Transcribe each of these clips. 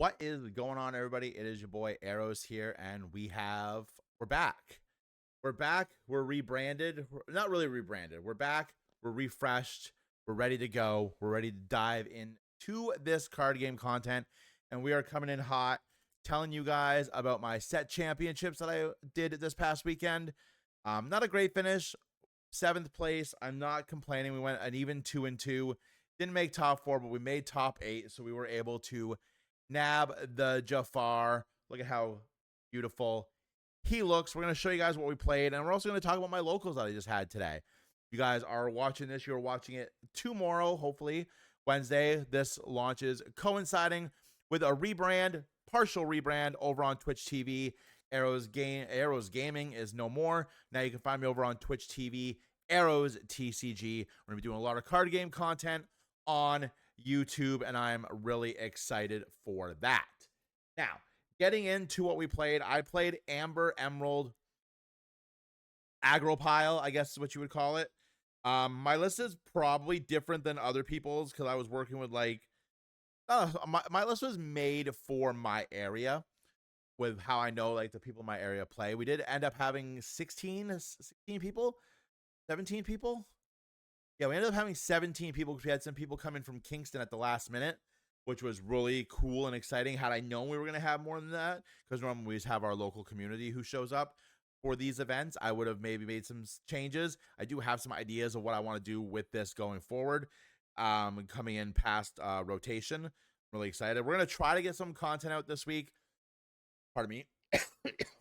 What is going on, everybody? It is your boy Arrows here, and we're back. We're back. We're rebranded. Not really rebranded. We're back. We're refreshed. We're ready to go. We're ready to dive into this card game content, and we are coming in hot, telling you guys about my set championships that I did this past weekend. Not a great finish, 7th place. I'm not complaining. We went an even 2-2. Didn't make top 4, but we made top 8, so we were able to nab the Jafar. Look at how beautiful he looks. We're going to show you guys what we played, and we're also going to talk about my locals that I just had today. You guys are watching this. You're watching it tomorrow, hopefully, Wednesday. This launches coinciding with a rebrand, partial rebrand over on Twitch TV. Arrows Gaming is no more. Now you can find me over on Twitch TV, Arrows TCG. We're going to be doing a lot of card game content on YouTube, and I'm really excited for that. Now, getting into what we played, I played Amber Emerald Aggro Pile, I guess is what you would call it. My list is probably different than other people's because I was working with my list was made for my area with how I know the people in my area play. We did end up having 16 people, 17 people. Yeah, we ended up having 17 people because we had some people come in from Kingston at the last minute, which was really cool and exciting. Had I known we were going to have more than that, because normally we just have our local community who shows up for these events, I would have maybe made some changes. I do have some ideas of what I want to do with this going forward, coming in past rotation. I'm really excited. We're going to try to get some content out this week, pardon me,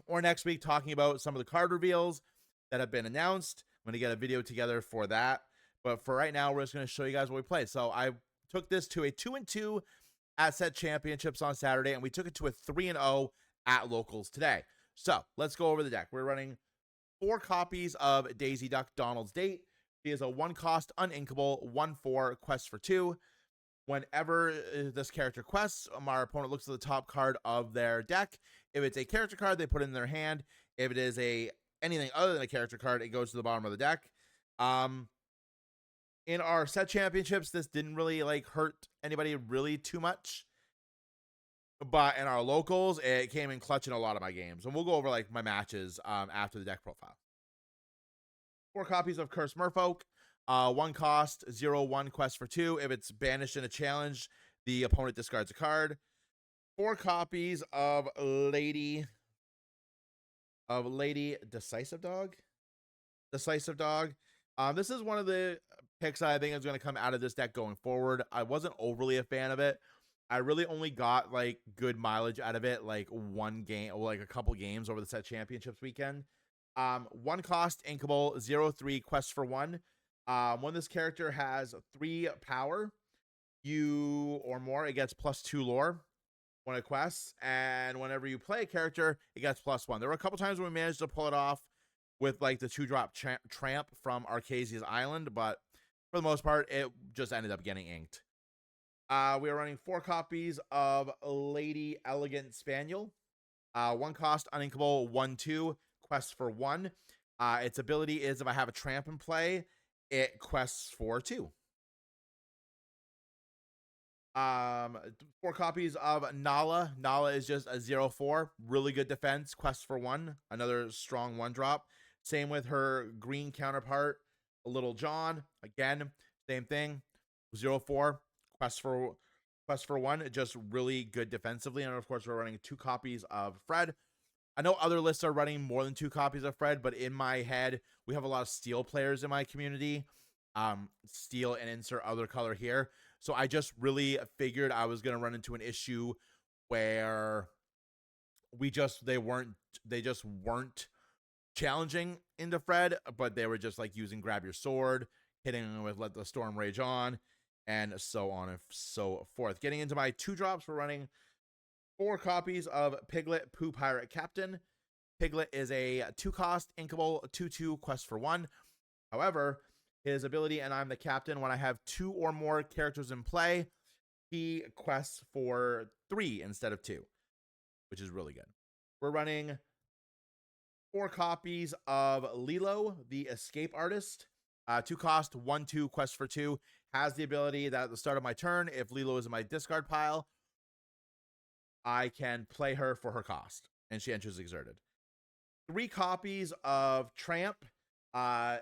or next week, talking about some of the card reveals that have been announced. I'm going to get a video together for that. But for right now, we're just going to show you guys what we played. So I took this to a 2-2 at set championships on Saturday, and we took it to a 3-0 at locals today. So let's go over the deck. We're running 4 copies of Daisy Duck Donald's Date. She is a 1-cost uninkable 1/4 quest for 2. Whenever this character quests, our opponent looks at the top card of their deck. If it's a character card, they put it in their hand. If it is anything other than a character card, it goes to the bottom of the deck. In our set championships, this didn't really hurt anybody really too much. But in our locals, it came in clutch in a lot of my games. And we'll go over my matches after the deck profile. 4 copies of Cursed Merfolk. 1 cost, 0/1 quest for 2. If it's banished in a challenge, the opponent discards a card. 4 copies of Lady Decisive Dog. This is one of the picks I think is going to come out of this deck going forward. I wasn't overly a fan of it. I really only got good mileage out of it, one game or a couple games over the set championships weekend. 1 cost, inkable, 0/3 quest for 1. When this character has 3 power, or more, it gets +2 lore when it quests, and whenever you play a character, it gets +1. There were a couple times when we managed to pull it off with the 2-drop tramp from Arcasia's Island, but for the most part, it just ended up getting inked. We are running 4 copies of Lady Elegant Spaniel. 1 cost, uninkable, 1/2, quest for 1. Its ability is if I have a tramp in play, it quests for 2. 4 copies of Nala. Nala is just a 0/4. Really good defense. Quest for 1. Another strong 1-drop. Same with her green counterpart, Little John. Again, same thing. 0/4. Quest for 1. Just really good defensively. And of course, we're running 2 copies of Fred. I know other lists are running more than 2 copies of Fred, but in my head, we have a lot of steel players in my community. Steel and insert other color here. So I just really figured I was going to run into an issue where they just weren't challenging into Fred, but they were just using Grab Your Sword, hitting him with Let the Storm Rage On, and so on and so forth. Getting into my 2-drops, we're running 4 copies of Piglet Pooh Pirate Captain. Piglet is a 2-cost, inkable, 2/2 quest for 1. However, his ability, and I'm the captain, when I have 2 or more characters in play, he quests for 3 instead of 2, which is really good. We're running 4 copies of Lilo, the Escape Artist. 2 cost, 1/2, quest for 2. Has the ability that at the start of my turn, if Lilo is in my discard pile, I can play her for her cost, and she enters exerted. 3 copies of Tramp, uh,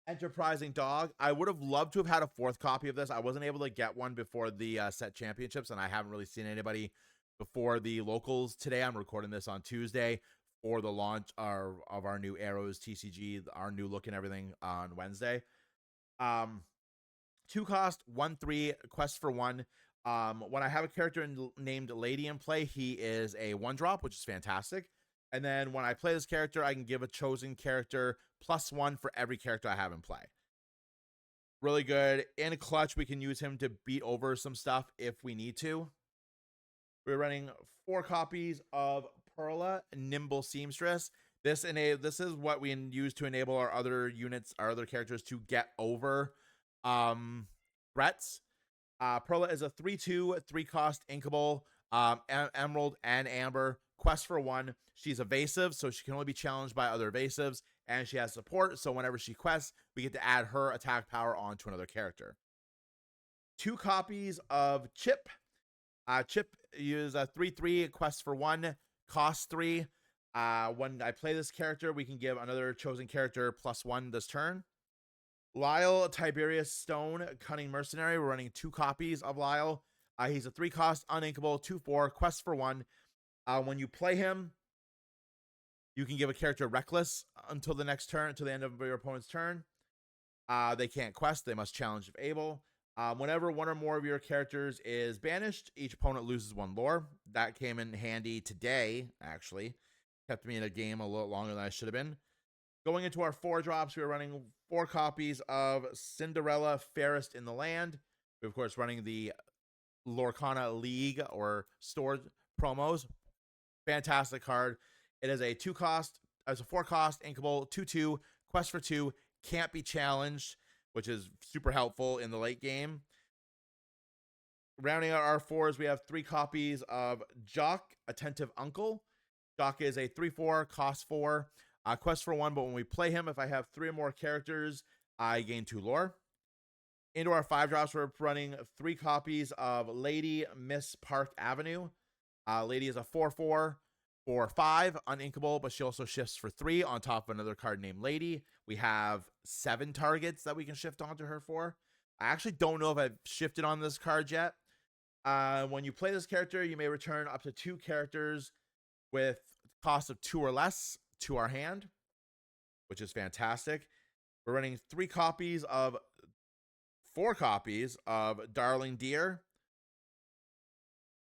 Enterprising Dog. I would have loved to have had a 4th copy of this. I wasn't able to get one before the set championships, and I haven't really seen anybody before the locals today. I'm recording this on Tuesday for the launch of our new Arrows TCG, our new look and everything on Wednesday. 2 cost, 1/3, quest for 1. When I have a character named Lady in play, he is a 1-drop, which is fantastic. And then when I play this character, I can give a chosen character +1 for every character I have in play. Really good. In a clutch, we can use him to beat over some stuff if we need to. We're running 4 copies of Perla, Nimble Seamstress. This is what we use to enable our other units, our other characters to get over threats. Perla is a 3/2, 3-cost inkable, emerald and amber. Quest for 1. She's evasive, so she can only be challenged by other evasives, and she has support, so whenever she quests, we get to add her attack power onto another character. 2 copies of Chip. Chip uses a 3/3, quest for 1, cost 3. When I play this character, we can give another chosen character +1 this turn. Lyle, Tiberius Stone, Cunning Mercenary. We're running 2 copies of Lyle. He's a 3-cost, uninkable, 2/4, quest for 1. When you play him, you can give a character Reckless until the next turn, until the end of your opponent's turn. They can't quest. They must challenge if able. Whenever one or more of your characters is banished, each opponent loses 1 lore. That came in handy today, actually. Kept me in a game a little longer than I should have been. Going into our 4 drops, we are running 4 copies of Cinderella, Fairest in the Land. We're, of course, running the Lorcana League or store promos. Fantastic card. It is a 2-cost, as a 4-cost, inkable, 2/2, quest for 2, can't be challenged, which is super helpful in the late game. Rounding out our 4s, we have 3 copies of Jock, Attentive Uncle. Jock is a 3/4, cost 4, quest for 1, but when we play him, if I have 3 or more characters, I gain 2 lore. Into our 5 drops, we're running 3 copies of Lady, Miss Park Avenue. Lady is a 4/4 for 5, uninkable, but she also shifts for 3 on top of another card named Lady. We have 7 targets that we can shift onto her for. I actually don't know if I've shifted on this card yet. When you play this character, you may return up to 2 characters with cost of 2 or less to our hand, which is fantastic. We're running 4 copies of Darling Dear,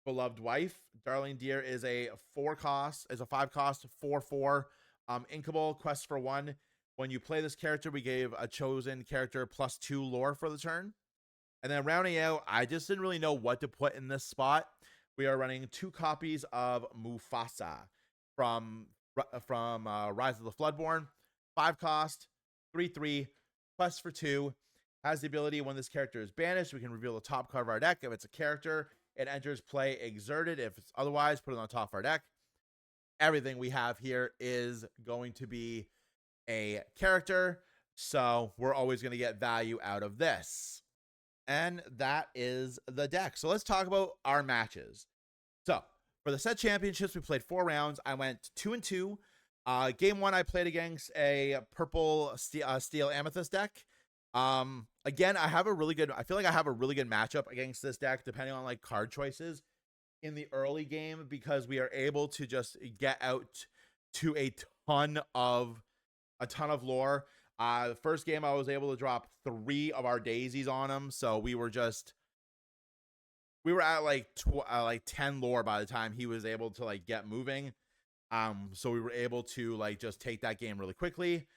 Beloved Wife. Darling Dear is a 5-cost, 4/4, inkable, quest for 1. When you play this character, we gave a chosen character +2 lore for the turn. And then rounding out, I just didn't really know what to put in this spot. We are running 2 copies of Mufasa from Rise of the Floodborn. 5-cost, 3/3, quest for 2. Has the ability, when this character is banished, we can reveal the top card of our deck. If it's a character, it enters play exerted. If it's otherwise, put it on top of our deck. Everything we have here is going to be a character, so we're always going to get value out of this. And that is the deck. So let's talk about our matches. So for the set championships, we played 4 rounds. I went 2-2. Game 1, I played against a purple steel amethyst deck. Again, I feel like I have a really good matchup against this deck, depending on like card choices in the early game, because we are able to just get out to a ton of lore. The first game, I was able to drop 3 of our daisies on him, so we were at like 10 lore by the time he was able to like get moving. So we were able to like just take that game really quickly.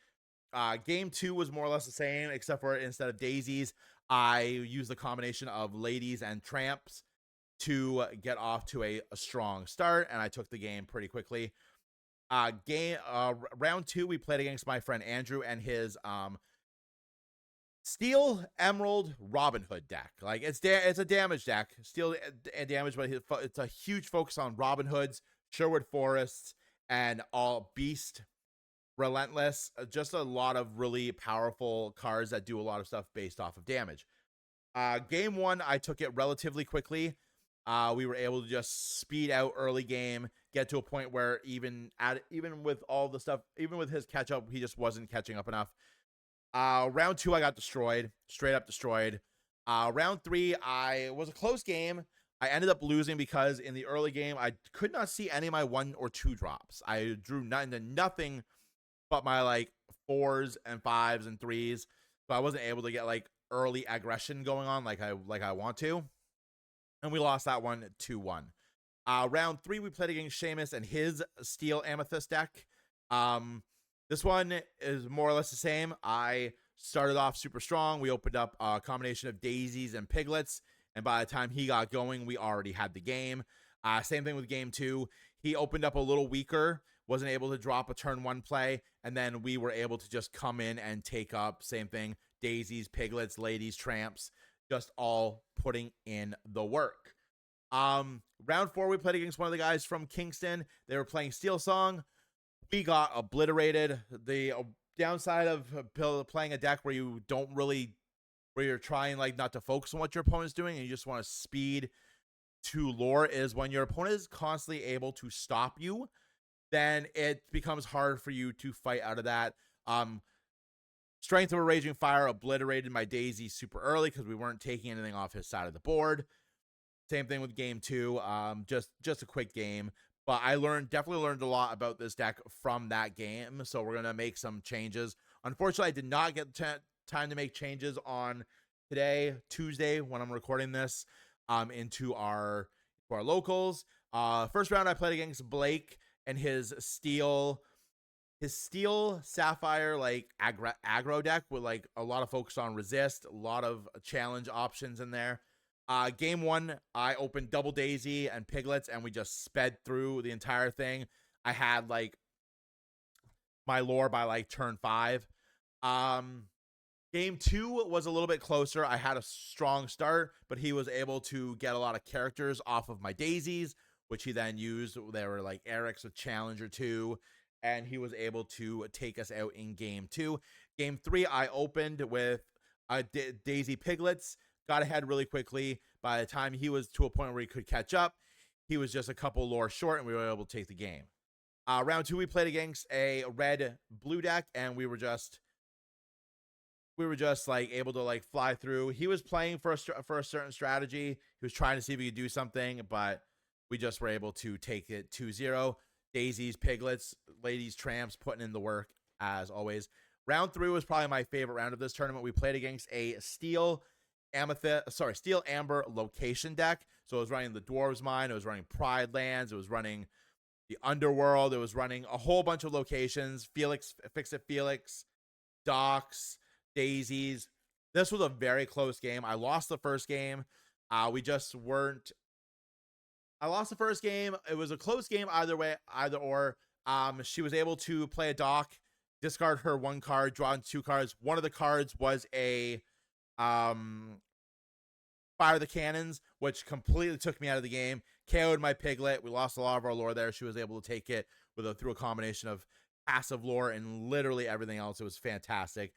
Game 2 was more or less the same, except for instead of daisies, I used the combination of ladies and tramps to get off to a strong start, and I took the game pretty quickly. Round 2, we played against my friend Andrew and his Steel Emerald Robin Hood deck. Like it's a damage deck, steel and damage, but it's a huge focus on Robin Hoods, Sherwood Forests, and all Beast, Relentless. Just a lot of really powerful cards that do a lot of stuff based off of damage. Game 1, I took it relatively quickly. We were able to just speed out early game, get to a point where even with all the stuff, even with his catch up, he just wasn't catching up enough. Round 2, I got destroyed, straight up destroyed. Round 3, I was a close game. I ended up losing because in the early game, I could not see any of my 1 or 2 drops. I drew nothing but my like 4s and 5s and 3s. So I wasn't able to get like early aggression going on like I want to. And we lost that one 2-1. Round 3, we played against Seamus and his Steel Amethyst deck. This one is more or less the same. I started off super strong. We opened up a combination of daisies and piglets, and by the time he got going, we already had the game. Same thing with game 2. He opened up a little weaker, wasn't able to drop a turn 1 play, and then we were able to just come in and take up, same thing, daisies, piglets, ladies, tramps, just all putting in the work. Round 4, we played against one of the guys from Kingston. They were playing Steel Song. We got obliterated. The downside of playing a deck where you don't really, where you're trying like not to focus on what your opponent's doing and you just want to speed to lore, is when your opponent is constantly able to stop you, then it becomes hard for you to fight out of that. Strength of a Raging Fire obliterated my Daisy super early because we weren't taking anything off his side of the board. Same thing with game 2. Just a quick game, but I definitely learned a lot about this deck from that game. So we're gonna make some changes. Unfortunately, I did not get time to make changes on today, Tuesday, when I'm recording this, into our locals. First round, I played against Blake and his Steel Sapphire like aggro deck with like a lot of focus on resist, a lot of challenge options in there. Game 1, I opened double daisy and piglets and we just sped through the entire thing. I had like my lore by like turn 5. Game 2 was a little bit closer. I had a strong start, but he was able to get a lot of characters off of my daisies, which he then used. There were like Eric's with Challenger 2, and he was able to take us out in game 2. Game 3, I opened with Daisy Piglets, got ahead really quickly. By the time he was to a point where he could catch up, he was just a couple lore short, and we were able to take the game. Round 2, we played against a red-blue deck, and we were just like able to like fly through. He was playing for a certain strategy. He was trying to see if he could do something, but we just were able to take it 2-0. Daisies, piglets, ladies, tramps, putting in the work as always. Round 3 was probably my favorite round of this tournament. We played against a Steel Amber location deck. So it was running the Dwarves Mine, it was running Pride Lands, it was running the Underworld, it was running a whole bunch of locations, Fix-It Felix, Docks, daisies. This was a very close game. I lost the first game. We just weren't. I lost the first game. It was a close game either way, either or. She was able to play a dock, discard her 1 card, draw 2 cards. One of the cards was a Fire the Cannons, which completely took me out of the game. KO'd my piglet. We lost a lot of our lore there. She was able to take it through a combination of passive lore and literally everything else. It was fantastic.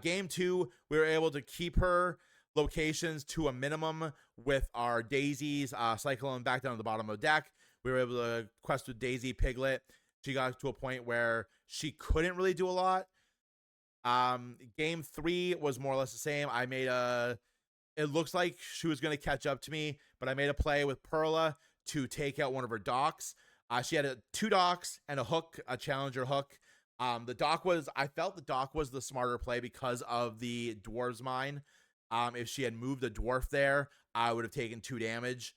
Game 2, we were able to keep her locations to a minimum with our daisies, cycle them back down to the bottom of the deck. We were able to quest with Daisy Piglet. She got to a point where she couldn't really do a lot. Game 3 was more or less the same. It looks like she was going to catch up to me, but I made a play with Perla to take out one of her docks. She had 2 docks and a hook, a challenger hook. I felt the dock was the smarter play because of the Dwarves Mine. If she had moved a dwarf there, I would have taken 2 damage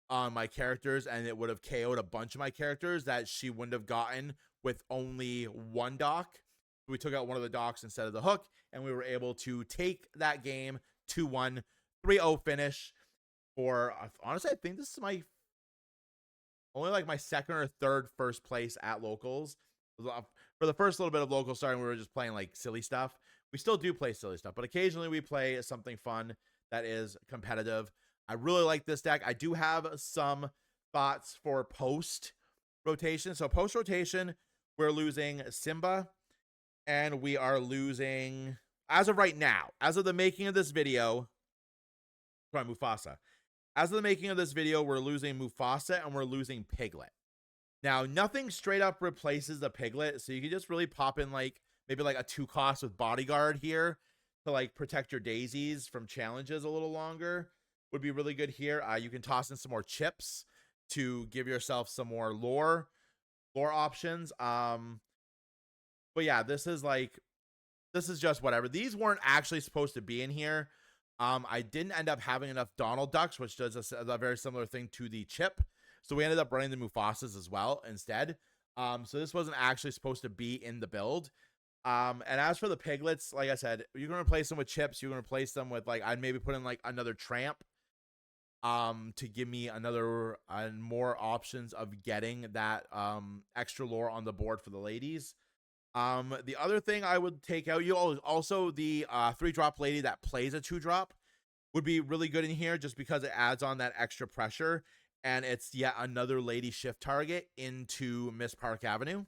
on my characters, and it would have KO'd a bunch of my characters that she wouldn't have gotten with only 1 dock. We took out one of the docks instead of the hook, and we were able to take that game 2-1, 3-0 finish. Honestly, I think this is my second or third first place at locals. For the first little bit of local starting, we were just playing like silly stuff. We still do play silly stuff, but occasionally we play something fun that is competitive. I really like this deck. I do have some thoughts for post rotation. So post rotation, we're losing Simba, and we are losing, as of right now, as of the making of this video, Mufasa. As of the making of this video, we're losing Mufasa and we're losing Piglet. Now, nothing straight up replaces the Piglet, so you can just really pop in like maybe like a 2-cost with Bodyguard here to like protect your daisies from challenges a little longer. Would be really good here. You can toss in some more chips to give yourself some more lore options. But yeah, this is just whatever. These weren't actually supposed to be in here. I didn't end up having enough Donald Ducks, which does a very similar thing to the chip. So we ended up running the Mufasas as well instead. So this wasn't actually supposed to be in the build. And as for the Piglets, like I said, you can replace them with chips. You can replace them with like, I'd maybe put in like another Tramp to give me another and more options of getting that extra lore on the board for the ladies. The other thing I would take out, you also the 3-drop lady that plays a 2-drop would be really good in here just because it adds on that extra pressure, and it's yet another lady shift target into Miss Park Avenue.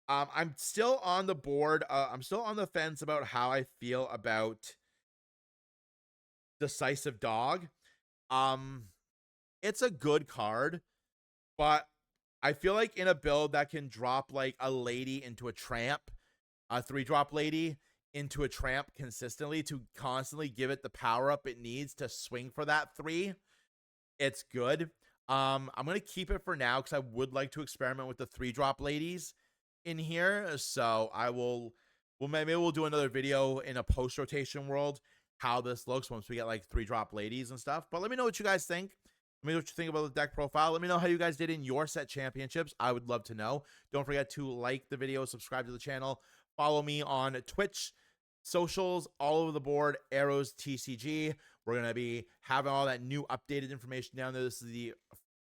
I'm still on the board. I'm still on the fence about how I feel about Decisive Dog. It's a good card, but I feel like in a build that can drop like a lady into a Tramp, a 3-drop lady into a Tramp consistently to constantly give it the power up it needs to swing for that 3, it's good. I'm gonna keep it for now because I would like to experiment with the 3-drop ladies in here. So maybe we'll do another video in a post rotation world how this looks once we get like 3-drop ladies and stuff. But let me know what you guys think. Let me know what you think about the deck profile. Let me know how you guys did in your set championships. I would love to know. Don't forget to like the video, subscribe to the channel, follow me on Twitch, socials, all over the board, Arrows TCG. We're going to be having all that new updated information down there. This is the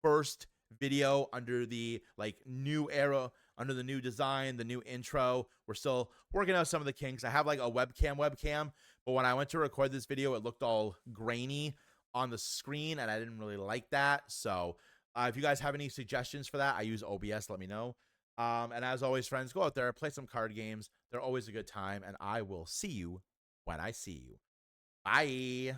first video under the like new era, under the new design, the new intro. We're still working out some of the kinks. I have like a webcam, but when I went to record this video, it looked all grainy on the screen and I didn't really like that. So if you guys have any suggestions for that, I use OBS, let me know. And as always, friends, go out there, play some card games. They're always a good time, and I will see you when I see you. Bye.